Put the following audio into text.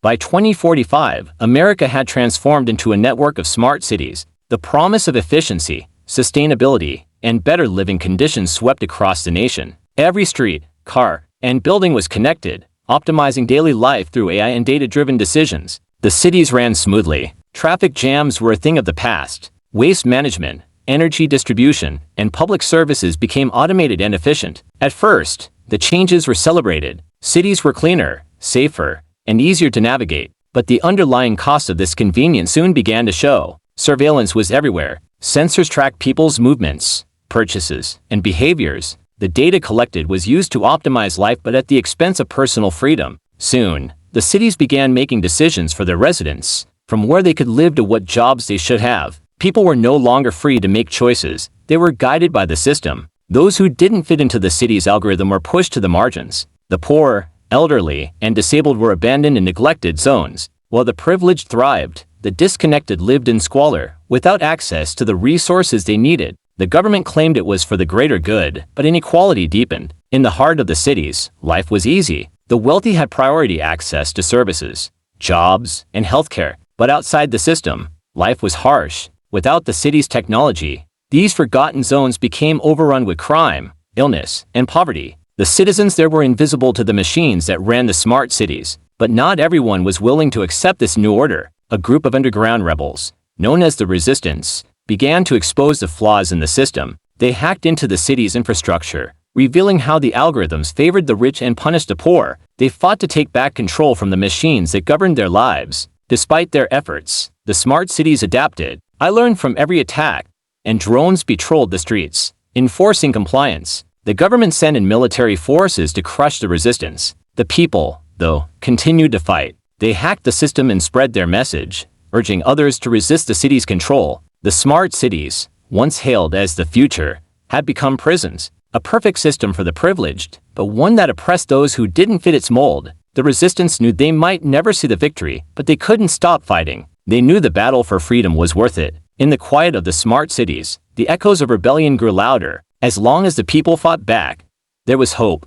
By 2045, America had transformed into a network of smart cities. The promise of efficiency, sustainability, and better living conditions swept across the nation. Every street, car, and building was connected, optimizing daily life through AI and data-driven decisions. The cities ran smoothly. Traffic jams were a thing of the past. Waste management, energy distribution, and public services became automated and efficient. At first, the changes were celebrated. Cities were cleaner, safer, and easier to navigate. But the underlying cost of this convenience soon began to show. Surveillance was everywhere. Sensors tracked people's movements, purchases, and behaviors. The data collected was used to optimize life, but at the expense of personal freedom. Soon, the cities began making decisions for their residents, from where they could live to what jobs they should have. People were no longer free to make choices. They were guided by the system. Those who didn't fit into the city's algorithm were pushed to the margins. The poor, elderly, and disabled were abandoned in neglected zones. While the privileged thrived, the disconnected lived in squalor, without access to the resources they needed. The government claimed it was for the greater good, but inequality deepened. In the heart of the cities, life was easy. The wealthy had priority access to services, jobs, and healthcare. But outside the system, life was harsh. Without the city's technology, these forgotten zones became overrun with crime, illness, and poverty. The citizens there were invisible to the machines that ran the smart cities. But not everyone was willing to accept this new order. A group of underground rebels, known as the Resistance, began to expose the flaws in the system. They hacked into the city's infrastructure, revealing how the algorithms favored the rich and punished the poor. They fought to take back control from the machines that governed their lives. Despite their efforts, the smart cities adapted. I learned from every attack, and drones patrolled the streets, enforcing compliance. The government sent in military forces to crush the resistance. The people, though, continued to fight. They hacked the system and spread their message, urging others to resist the city's control. The smart cities, once hailed as the future, had become prisons, a perfect system for the privileged, but one that oppressed those who didn't fit its mold. The resistance knew they might never see the victory, but they couldn't stop fighting. They knew the battle for freedom was worth it. In the quiet of the smart cities, the echoes of rebellion grew louder. As long as the people fought back, there was hope.